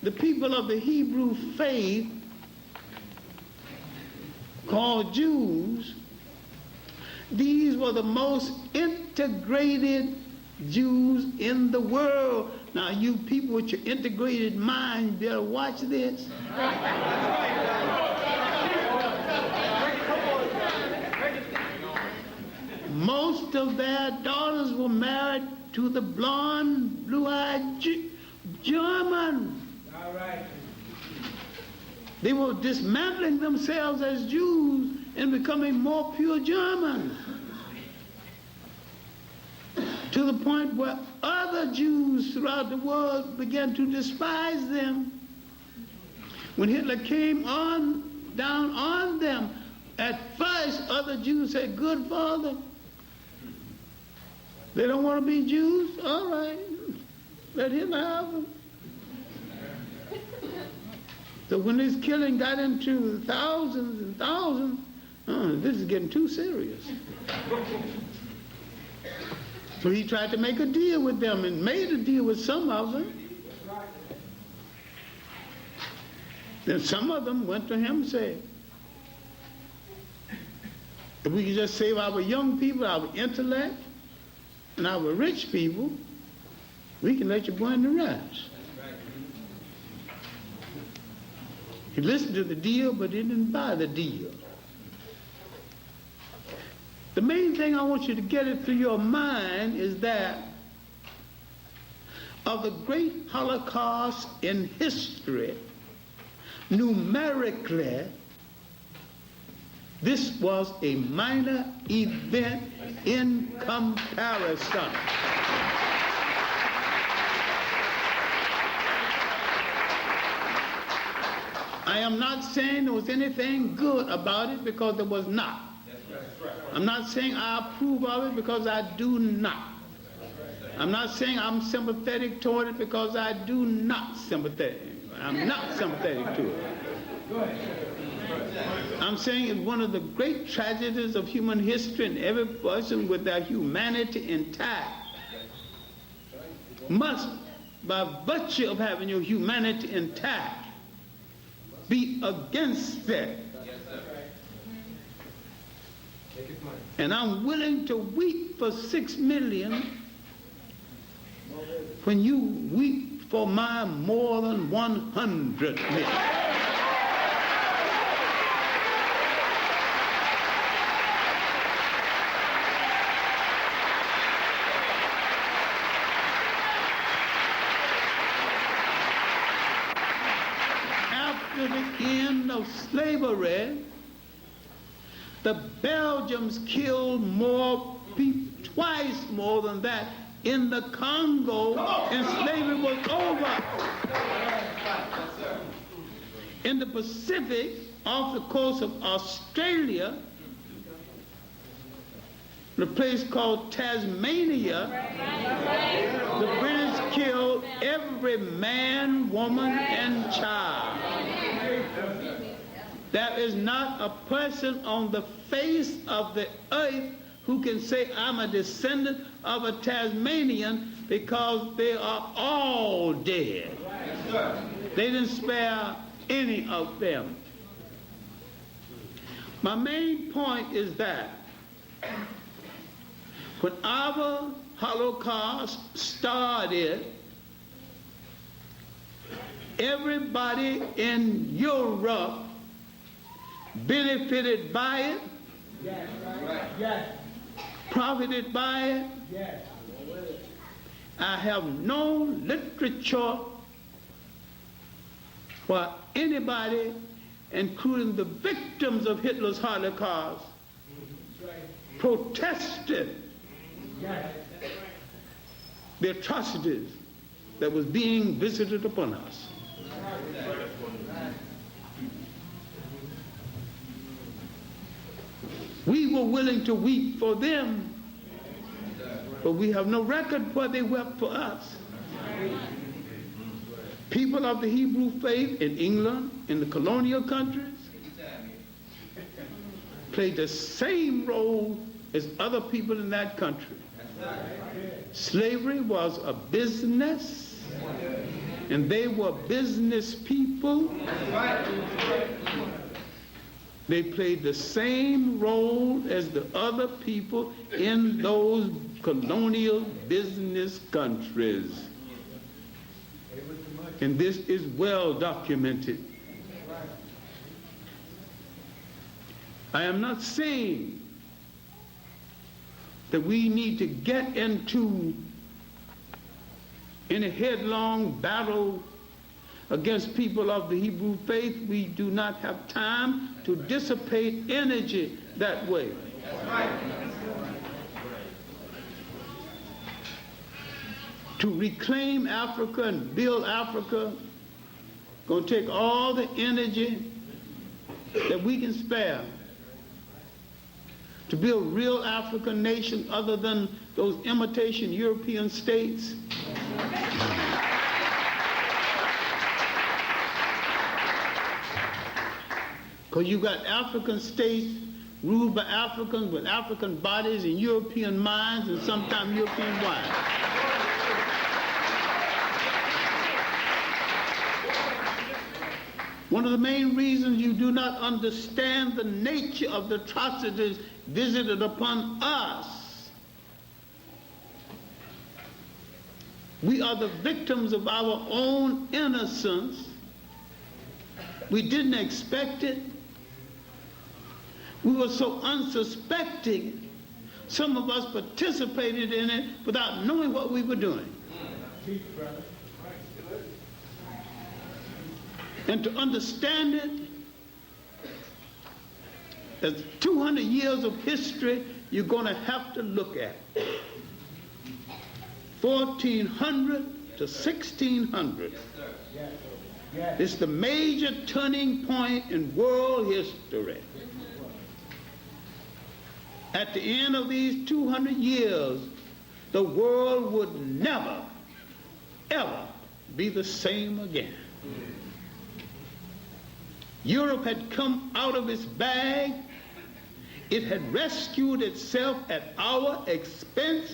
the people of the Hebrew faith called Jews, these were the most integrated Jews in the world. Now you people with your integrated mind better watch this. Most of their daughters were married to the blonde, blue-eyed German. All right. They were dismantling themselves as Jews and becoming more pure Germans. To the point where other Jews throughout the world began to despise them. When Hitler came down on them, at first other Jews said, "Good Father, they don't want to be Jews? All right, let him have them." So when this killing got into thousands and thousands, this is getting too serious. So he tried to make a deal with them and made a deal with some of them. Then some of them went to him and said, "If we could just save our young people, our intellect, and our rich people, we can let you burn the rest." He listened to the deal, but he didn't buy the deal. The main thing I want you to get it through your mind is that of the great Holocaust in history, numerically, this was a minor event in comparison. I am not saying there was anything good about it, because there was not. I'm not saying I approve of it, because I do not. I'm not saying I'm sympathetic toward it, because I do not sympathetic. I'm not sympathetic to it. I'm saying it's one of the great tragedies of human history, and every person with their humanity intact must, by virtue of having your humanity intact, be against it. And I'm willing to weep for 6 million when you weep for my more than 100 million. After the end of slavery, the Belgians killed more people, twice more than that, in the Congo, and slavery was over. In the Pacific, off the coast of Australia, the place called Tasmania, the British killed every man, woman, and child. There is not a person on the face of the earth who can say, "I'm a descendant of a Tasmanian," because they are all dead. They didn't spare any of them. My main point is that when our Holocaust started, everybody in Europe benefited by it, Yes. Yes. profited by it. Yes. I have no literature where anybody, including the victims of Hitler's Holocaust, protested the atrocities that was being visited upon us. We were willing to weep for them, but we have no record where they wept for us. People of the Hebrew faith in England, in the colonial countries, played the same role as other people in that country. Slavery was a business And they were business people. They played the same role as the other people in those colonial business countries. And this is well documented. I am not saying that we need to get into any headlong battle against people of the Hebrew faith. We do not have time to dissipate energy that way. To reclaim Africa and build Africa, going to take all the energy that we can spare to build real African nations other than those imitation European states. Because you got African states ruled by Africans with African bodies and European minds and sometimes European wives. One of the main reasons you do not understand the nature of the atrocities visited upon us, we are the victims of our own innocence. We didn't expect it. We were so unsuspecting, some of us participated in it without knowing what we were doing. And to understand it, there's 200 years of history you're going to have to look at. 1400 to 1600. It's the major turning point in world history. At the end of these 200 years, the world would never, ever be the same again. Europe had come out of its bag. It had rescued itself at our expense.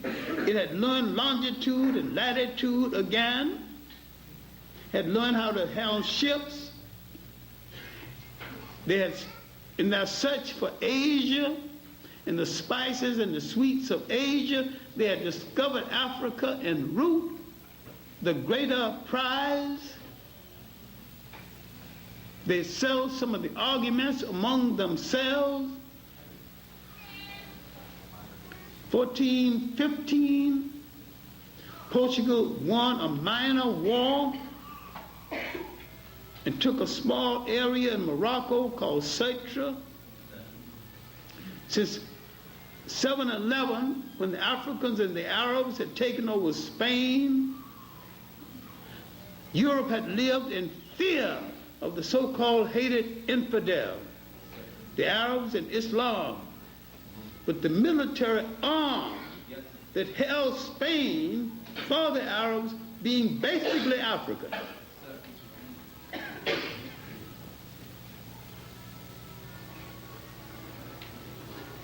It had learned longitude and latitude again, had learned how to handle ships. They had, in their search for Asia and the spices and the sweets of Asia, they had discovered Africa en route, the greater prize. They settled some of the arguments among themselves. 1415, Portugal won a minor war and took a small area in Morocco called Ceuta. Since 711, when the Africans and the Arabs had taken over Spain, Europe had lived in fear of the so-called hated infidel, the Arabs and Islam. But the military arm that held Spain for the Arabs being basically African.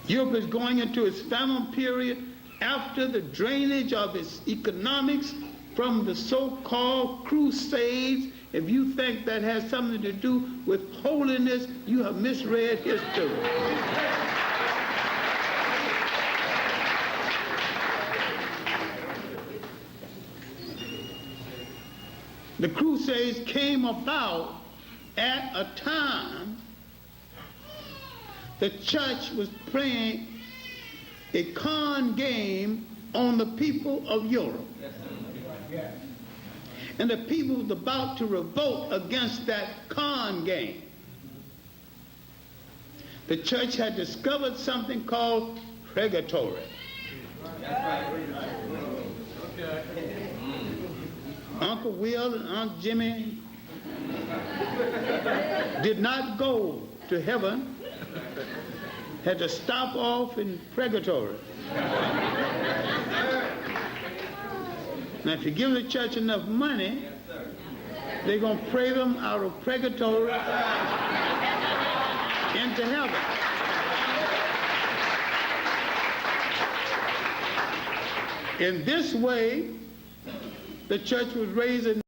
Europe is going into its famine period after the drainage of its economics from the so-called Crusades. If you think that has something to do with holiness, you have misread history. The Crusades came about at a time the church was playing a con game on the people of Europe. And the people was about to revolt against that con game. The church had discovered something called purgatory. Uncle Will and Aunt Jimmy did not go to heaven, had to stop off in purgatory. Now, if you give the church enough money, they're going to pray them out of purgatory into heaven. In this way, The church was raised in